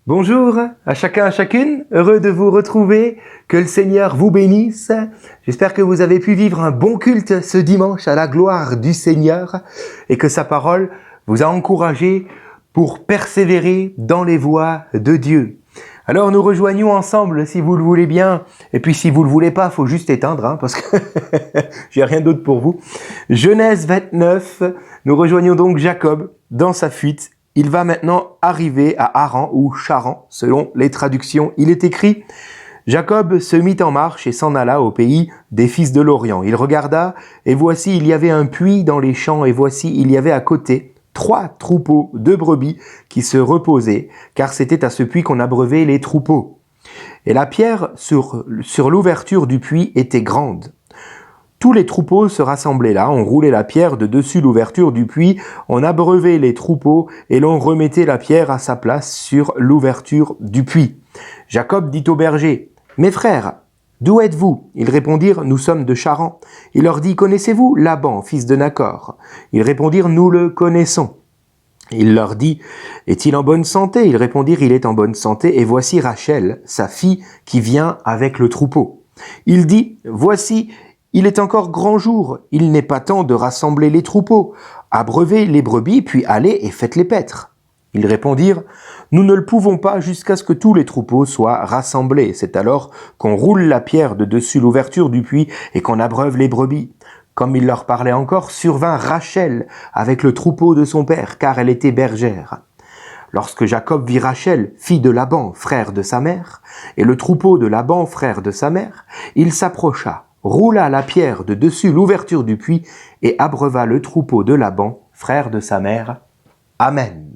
Bonjour à chacun, à chacune, heureux de vous retrouver, que le Seigneur vous bénisse. J'espère que vous avez pu vivre un bon culte ce dimanche à la gloire du Seigneur et que sa parole vous a encouragé pour persévérer dans les voies de Dieu. Alors nous rejoignons ensemble si vous le voulez bien, et puis si vous le voulez pas, faut juste éteindre, parce que j'ai rien d'autre pour vous. Genèse 29, nous rejoignons donc Jacob dans sa fuite. Il va maintenant arriver à Haran ou Charan, selon les traductions. Il est écrit « Jacob se mit en marche et s'en alla au pays des fils de l'Orient. Il regarda, et voici il y avait un puits dans les champs, et voici il y avait à côté 3 troupeaux de brebis qui se reposaient, car c'était à ce puits qu'on abreuvait les troupeaux. Et la pierre sur l'ouverture du puits était grande. Tous les troupeaux se rassemblaient là, on roulait la pierre de dessus l'ouverture du puits, on abreuvait les troupeaux et l'on remettait la pierre à sa place sur l'ouverture du puits. Jacob dit aux bergers, « Mes frères, d'où êtes-vous » Ils répondirent, « Nous sommes de Charan. » Il leur dit, « Connaissez-vous Laban, fils de Nachor » Ils répondirent, « Nous le connaissons. » Il leur dit, « Est-il en bonne santé » Ils répondirent, « Il est en bonne santé, et voici Rachel, sa fille, qui vient avec le troupeau. » Il dit, « Voici, il est encore grand jour, il n'est pas temps de rassembler les troupeaux. Abreuvez les brebis, puis allez et faites-les paître. » Ils répondirent, « Nous ne le pouvons pas jusqu'à ce que tous les troupeaux soient rassemblés. C'est alors qu'on roule la pierre de dessus l'ouverture du puits et qu'on abreuve les brebis. » Comme il leur parlait encore, survint Rachel avec le troupeau de son père, car elle était bergère. Lorsque Jacob vit Rachel, fille de Laban, frère de sa mère, et le troupeau de Laban, frère de sa mère, il s'approcha, roula la pierre de dessus l'ouverture du puits et abreuva le troupeau de Laban, frère de sa mère. Amen.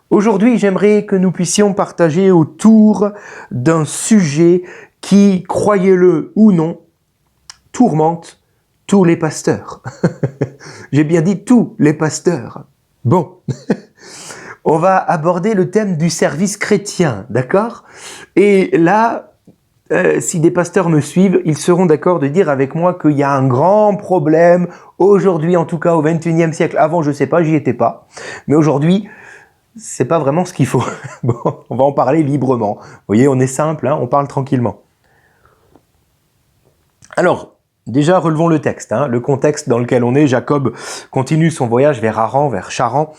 Aujourd'hui, j'aimerais que nous puissions partager autour d'un sujet qui, croyez-le ou non, tourmente tous les pasteurs. J'ai bien dit tous les pasteurs. Bon, on va aborder le thème du service chrétien, d'accord ? Et là, si des pasteurs me suivent, ils seront d'accord de dire avec moi qu'il y a un grand problème, aujourd'hui en tout cas au XXIe siècle. Avant, je sais pas, j'y étais pas. Mais aujourd'hui, c'est pas vraiment ce qu'il faut. Bon, on va en parler librement. Vous voyez, on est simple, hein, on parle tranquillement. Alors, déjà, relevons le texte, hein, le contexte dans lequel on est. Jacob continue son voyage vers Haran, vers Charan.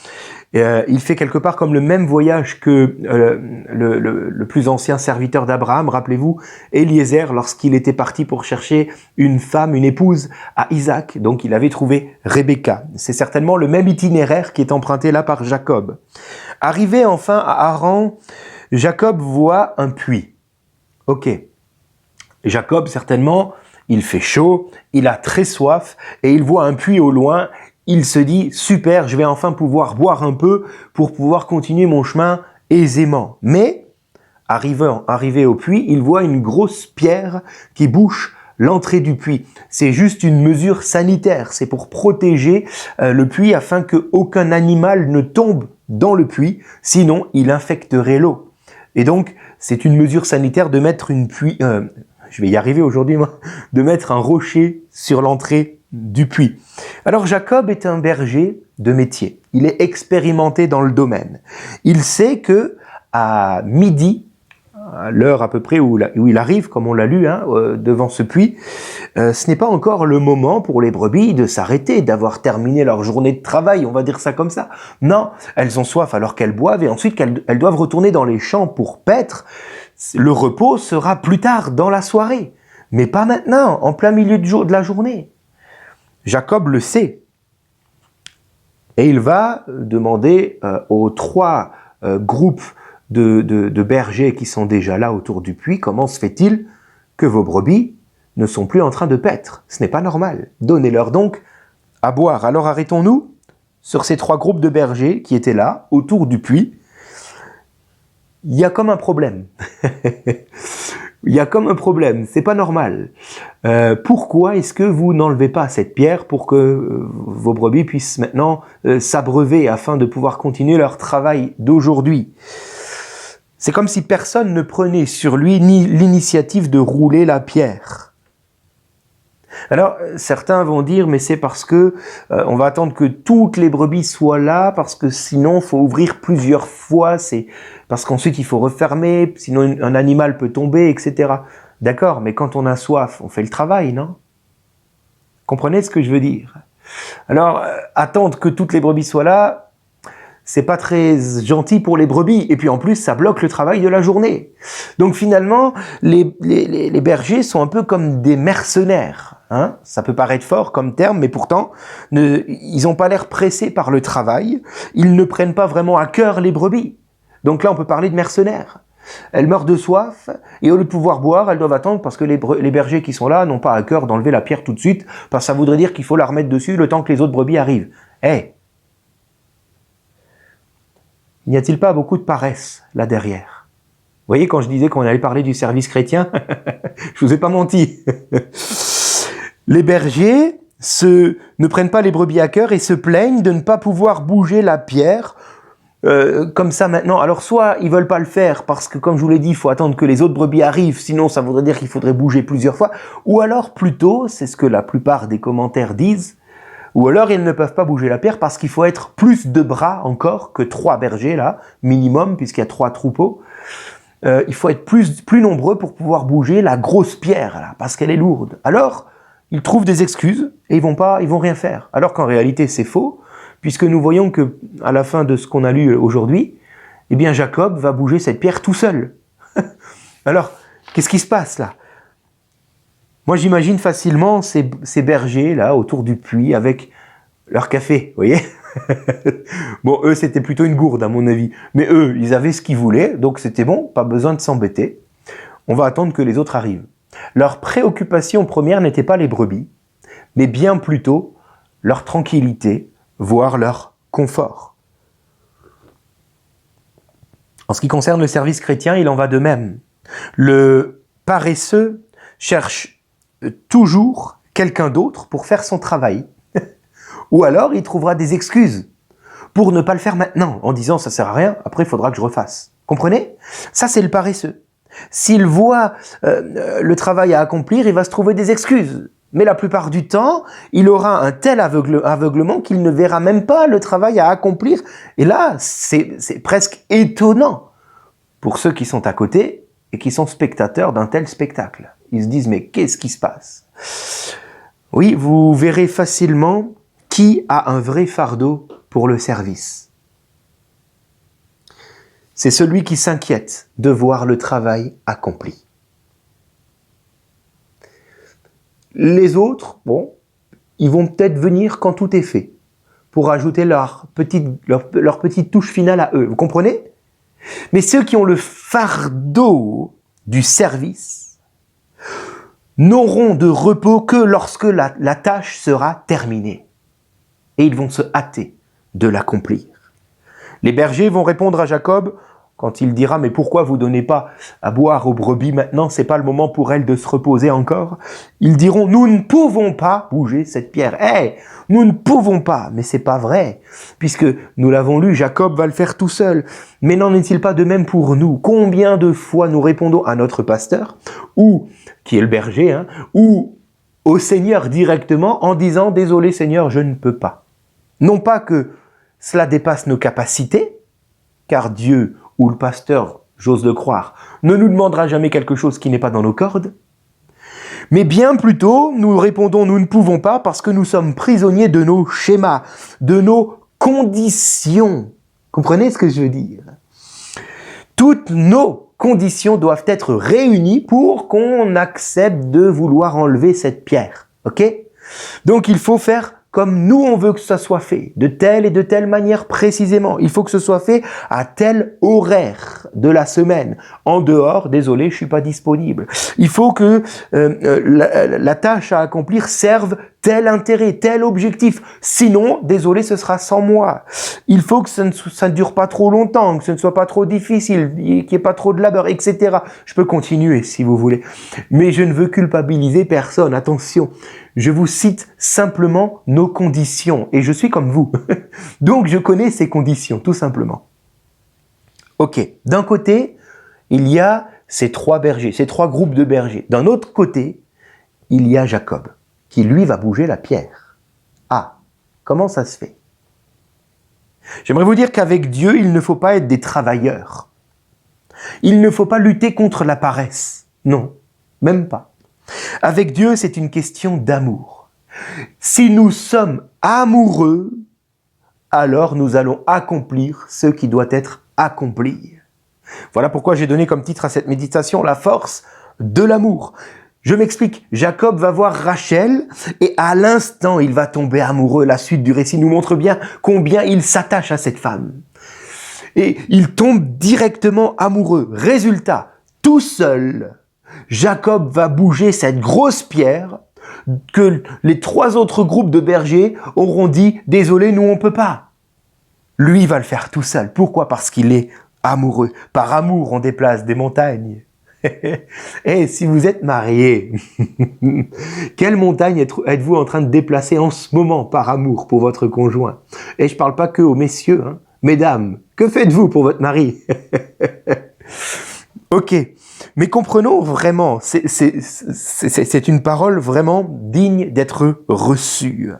Il fait quelque part comme le même voyage que le plus ancien serviteur d'Abraham, rappelez-vous, Eliezer, lorsqu'il était parti pour chercher une femme, une épouse à Isaac. Donc il avait trouvé Rebecca. C'est certainement le même itinéraire qui est emprunté là par Jacob. Arrivé enfin à Haran, Jacob voit un puits. Ok. Jacob, certainement, il fait chaud, il a très soif et il voit un puits au loin. Il se dit, super, je vais enfin pouvoir boire un peu pour pouvoir continuer mon chemin aisément. Mais, arrivé au puits, il voit une grosse pierre qui bouche l'entrée du puits. C'est juste une mesure sanitaire, c'est pour protéger le puits afin qu'aucun animal ne tombe dans le puits, sinon il infecterait l'eau. Et donc, c'est une mesure sanitaire de mettre je vais y arriver aujourd'hui moi, de mettre un rocher sur l'entrée du puits. Alors Jacob est un berger de métier. Il est expérimenté dans le domaine. Il sait que à midi, à l'heure à peu près où il arrive, comme on l'a lu, devant ce puits, ce n'est pas encore le moment pour les brebis de s'arrêter, d'avoir terminé leur journée de travail, on va dire ça comme ça. Non, elles ont soif alors qu'elles boivent et ensuite elles doivent retourner dans les champs pour paître. Le repos sera plus tard dans la soirée, mais pas maintenant, en plein milieu de la journée. Jacob le sait. Et il va demander aux 3 groupes de bergers qui sont déjà là autour du puits, comment se fait-il que vos brebis ne sont plus en train de paître? Ce n'est pas normal. Donnez-leur donc à boire. Alors arrêtons-nous sur ces 3 groupes de bergers qui étaient là, autour du puits. Il y a comme un problème. Il y a comme un problème, c'est pas normal. Pourquoi est-ce que vous n'enlevez pas cette pierre pour que vos brebis puissent maintenant s'abreuver afin de pouvoir continuer leur travail d'aujourd'hui? C'est comme si personne ne prenait sur lui ni l'initiative de rouler la pierre. Alors, certains vont dire, mais c'est parce que on va attendre que toutes les brebis soient là, parce que sinon, faut ouvrir plusieurs fois, c'est parce qu'ensuite, il faut refermer, sinon un animal peut tomber, etc. D'accord, mais quand on a soif, on fait le travail, non? Comprenez ce que je veux dire? Alors, attendre que toutes les brebis soient là, c'est pas très gentil pour les brebis. Et puis en plus, ça bloque le travail de la journée. Donc finalement, les bergers sont un peu comme des mercenaires. Hein, ça peut paraître fort comme terme, mais pourtant, ils n'ont pas l'air pressés par le travail. Ils ne prennent pas vraiment à cœur les brebis. Donc là, on peut parler de mercenaires. Elles meurent de soif, et au lieu de pouvoir boire, elles doivent attendre parce que les bergers qui sont là n'ont pas à cœur d'enlever la pierre tout de suite, parce que ça voudrait dire qu'il faut la remettre dessus le temps que les autres brebis arrivent. N'y a-t-il pas beaucoup de paresse là derrière? Vous voyez, quand je disais qu'on allait parler du service chrétien, je vous ai pas menti. Les bergers ne prennent pas les brebis à cœur et se plaignent de ne pas pouvoir bouger la pierre comme ça maintenant. Alors soit ils veulent pas le faire parce que, comme je vous l'ai dit, il faut attendre que les autres brebis arrivent, sinon ça voudrait dire qu'il faudrait bouger plusieurs fois. Ou alors plutôt, c'est ce que la plupart des commentaires disent, ou alors ils ne peuvent pas bouger la pierre parce qu'il faut être plus de bras encore que 3 bergers là, minimum, puisqu'il y a 3 troupeaux. Il faut être plus nombreux pour pouvoir bouger la grosse pierre là, parce qu'elle est lourde. Alors, ils trouvent des excuses et ils vont rien faire. Alors qu'en réalité c'est faux, puisque nous voyons que à la fin de ce qu'on a lu aujourd'hui, eh bien Jacob va bouger cette pierre tout seul. Alors, qu'est-ce qui se passe là? Moi, j'imagine facilement ces bergers, là, autour du puits, avec leur café, vous voyez. Bon, eux, c'était plutôt une gourde, à mon avis. Mais eux, ils avaient ce qu'ils voulaient, donc c'était bon, pas besoin de s'embêter. On va attendre que les autres arrivent. Leur préoccupation première n'était pas les brebis, mais bien plutôt leur tranquillité, voire leur confort. En ce qui concerne le service chrétien, il en va de même. Le paresseux cherche toujours quelqu'un d'autre pour faire son travail. Ou alors il trouvera des excuses pour ne pas le faire maintenant, en disant ça sert à rien, après il faudra que je refasse. Comprenez? Ça c'est le paresseux. S'il voit le travail à accomplir, il va se trouver des excuses. Mais la plupart du temps, il aura un tel aveuglement qu'il ne verra même pas le travail à accomplir. Et là, c'est presque étonnant pour ceux qui sont à côté et qui sont spectateurs d'un tel spectacle. Ils se disent, mais qu'est-ce qui se passe? Oui, vous verrez facilement qui a un vrai fardeau pour le service. C'est celui qui s'inquiète de voir le travail accompli. Les autres, bon, ils vont peut-être venir quand tout est fait, pour ajouter leur petite touche finale à eux. Vous comprenez? Mais ceux qui ont le fardeau du service n'auront de repos que lorsque la tâche sera terminée. Et ils vont se hâter de l'accomplir. Les bergers vont répondre à Jacob quand il dira « Mais pourquoi vous donnez pas à boire aux brebis maintenant? C'est pas le moment pour elles de se reposer encore. » Ils diront « Nous ne pouvons pas bouger cette pierre. Nous ne pouvons pas. » Mais c'est pas vrai, puisque nous l'avons lu, Jacob va le faire tout seul. Mais n'en est-il pas de même pour nous? Combien de fois nous répondons à notre pasteur, ou qui est le berger, ou au Seigneur directement en disant « Désolé Seigneur, je ne peux pas. » Non pas que cela dépasse nos capacités, car Dieu ou le pasteur, j'ose le croire, ne nous demandera jamais quelque chose qui n'est pas dans nos cordes, mais bien plutôt, nous répondons « nous ne pouvons pas » parce que nous sommes prisonniers de nos schémas, de nos conditions. Comprenez ce que je veux dire? Toutes nos conditions doivent être réunies pour qu'on accepte de vouloir enlever cette pierre. Ok? Donc il faut faire comme nous on veut que ça soit fait, de telle et de telle manière précisément. Il faut que ce soit fait à tel horaire de la semaine. En dehors, désolé, je suis pas disponible. Il faut que la tâche à accomplir serve tel intérêt, tel objectif. Sinon, désolé, ce sera sans moi. Il faut que ça ne dure pas trop longtemps, que ce ne soit pas trop difficile, qu'il n'y ait pas trop de labeur, etc. Je peux continuer si vous voulez. Mais je ne veux culpabiliser personne, attention. Je vous cite simplement nos conditions, et je suis comme vous. Donc je connais ces conditions, tout simplement. Ok, d'un côté, il y a ces 3 bergers, ces 3 groupes de bergers. D'un autre côté, il y a Jacob, qui lui va bouger la pierre. Ah, comment ça se fait? J'aimerais vous dire qu'avec Dieu, il ne faut pas être des travailleurs. Il ne faut pas lutter contre la paresse. Non, même pas. Avec Dieu, c'est une question d'amour. Si nous sommes amoureux, alors nous allons accomplir ce qui doit être accompli. Voilà pourquoi j'ai donné comme titre à cette méditation la force de l'amour. Je m'explique, Jacob va voir Rachel et à l'instant il va tomber amoureux. La suite du récit nous montre bien combien il s'attache à cette femme. Et il tombe directement amoureux. Résultat, tout seul, Jacob va bouger cette grosse pierre que les 3 autres groupes de bergers auront dit « Désolé, nous on peut pas ». Lui va le faire tout seul. Pourquoi? Parce qu'il est amoureux. Par amour, on déplace des montagnes. Et si vous êtes marié, quelle montagne êtes-vous en train de déplacer en ce moment par amour pour votre conjoint? Et je ne parle pas que aux messieurs, hein. Mesdames, que faites-vous pour votre mari? Ok, mais comprenons vraiment, c'est une parole vraiment digne d'être reçue.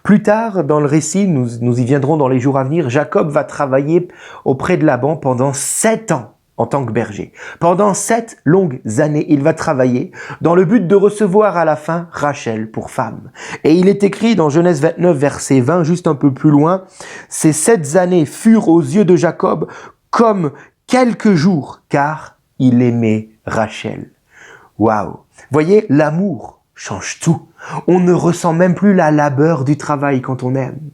Plus tard dans le récit, nous y viendrons dans les jours à venir, Jacob va travailler auprès de Laban pendant 7 ans en tant que berger. Pendant 7 longues années, il va travailler dans le but de recevoir à la fin Rachel pour femme. Et il est écrit dans Genèse 29, verset 20, juste un peu plus loin, « Ces 7 années furent aux yeux de Jacob comme quelques jours, car il aimait Rachel. » Waouh! Voyez, l'amour change tout. On ne ressent même plus la labeur du travail quand on aime.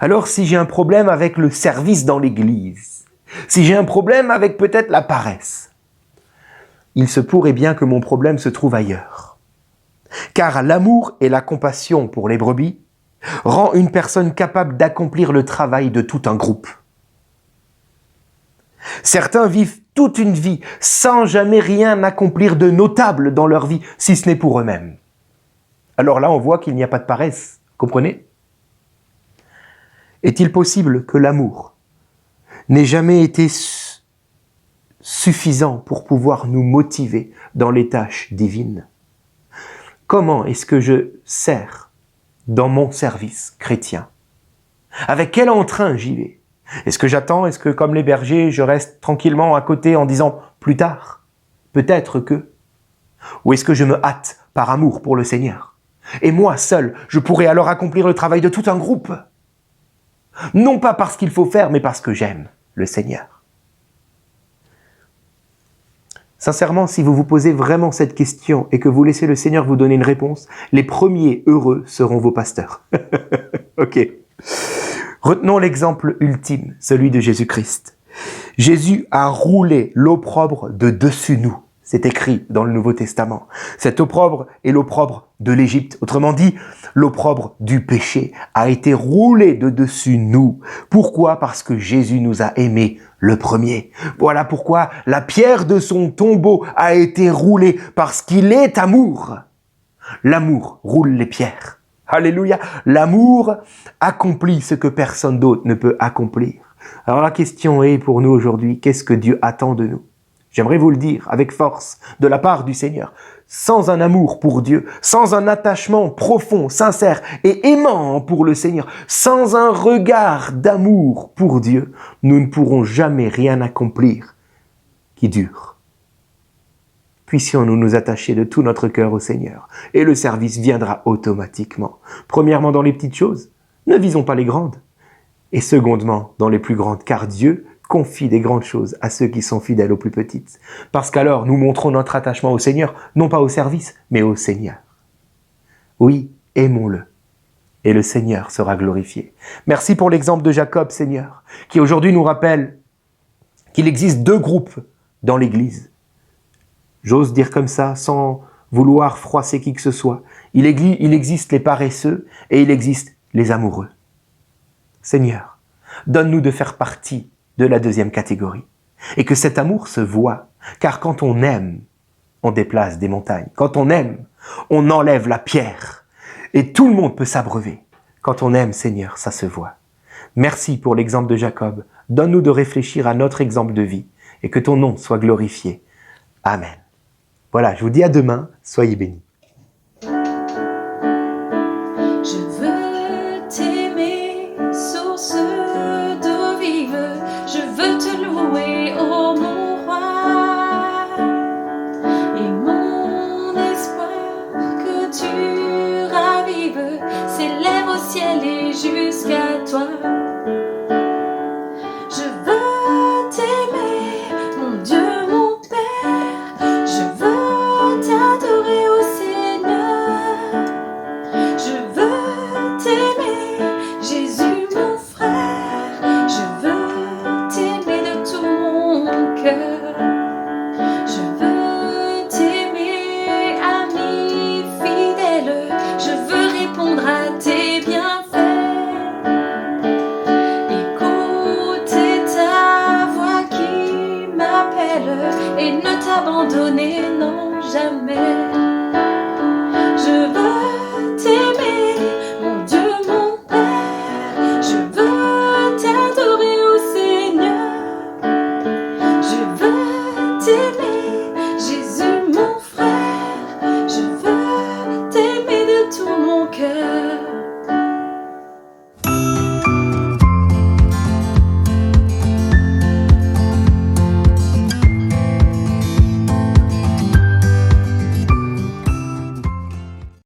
Alors si j'ai un problème avec le service dans l'église, si j'ai un problème avec peut-être la paresse, il se pourrait bien que mon problème se trouve ailleurs. Car l'amour et la compassion pour les brebis rend une personne capable d'accomplir le travail de tout un groupe. Certains vivent toute une vie sans jamais rien accomplir de notable dans leur vie, si ce n'est pour eux-mêmes. Alors là, on voit qu'il n'y a pas de paresse, comprenez? Est-il possible que l'amour n'ait jamais été suffisant pour pouvoir nous motiver dans les tâches divines? Comment est-ce que je sers dans mon service chrétien? Avec quel entrain j'y vais? Est-ce que j'attends? Est-ce que, comme les bergers, je reste tranquillement à côté en disant « plus tard, peut-être que » ou est-ce que je me hâte par amour pour le Seigneur? Et moi, seul, je pourrais alors accomplir le travail de tout un groupe. Non pas parce qu'il faut faire, mais parce que j'aime le Seigneur. Sincèrement, si vous vous posez vraiment cette question et que vous laissez le Seigneur vous donner une réponse, les premiers heureux seront vos pasteurs. Ok. Retenons l'exemple ultime, celui de Jésus-Christ. Jésus a roulé l'opprobre de dessus nous. C'est écrit dans le Nouveau Testament. Cet opprobre est l'opprobre de l'Égypte. Autrement dit, l'opprobre du péché a été roulé de dessus nous. Pourquoi? Parce que Jésus nous a aimés le premier. Voilà pourquoi la pierre de son tombeau a été roulée, parce qu'il est amour. L'amour roule les pierres. Alléluia. L'amour accomplit ce que personne d'autre ne peut accomplir. Alors la question est pour nous aujourd'hui, qu'est-ce que Dieu attend de nous? J'aimerais vous le dire avec force de la part du Seigneur. Sans un amour pour Dieu, sans un attachement profond, sincère et aimant pour le Seigneur, sans un regard d'amour pour Dieu, nous ne pourrons jamais rien accomplir qui dure. Puissions-nous nous attacher de tout notre cœur au Seigneur et le service viendra automatiquement. Premièrement, dans les petites choses, ne visons pas les grandes. Et secondement, dans les plus grandes, car Dieu confie des grandes choses à ceux qui sont fidèles aux plus petites. Parce qu'alors, nous montrons notre attachement au Seigneur, non pas au service, mais au Seigneur. Oui, aimons-le, et le Seigneur sera glorifié. Merci pour l'exemple de Jacob, Seigneur, qui aujourd'hui nous rappelle qu'il existe 2 groupes dans l'Église. J'ose dire comme ça, sans vouloir froisser qui que ce soit. Il existe les paresseux et il existe les amoureux. Seigneur, donne-nous de faire partie de la 2e catégorie. Et que cet amour se voit, car quand on aime, on déplace des montagnes. Quand on aime, on enlève la pierre. Et tout le monde peut s'abreuver. Quand on aime, Seigneur, ça se voit. Merci pour l'exemple de Jacob. Donne-nous de réfléchir à notre exemple de vie et que ton nom soit glorifié. Amen. Voilà, je vous dis à demain. Soyez bénis. toi. Je veux t'aimer, mon Dieu, mon Père. Je veux t'adorer, ô Seigneur. Je veux t'aimer, Jésus, mon frère. Je veux t'aimer de tout mon cœur. Je veux t'aimer, ami fidèle. Je veux répondre à tes bienfaits. Écouter ta voix qui m'appelle et ne t'abandonner, non, jamais. Je veux t'aimer, mon Dieu, mon Père. Je veux t'adorer, ô Seigneur. Je veux t'aimer.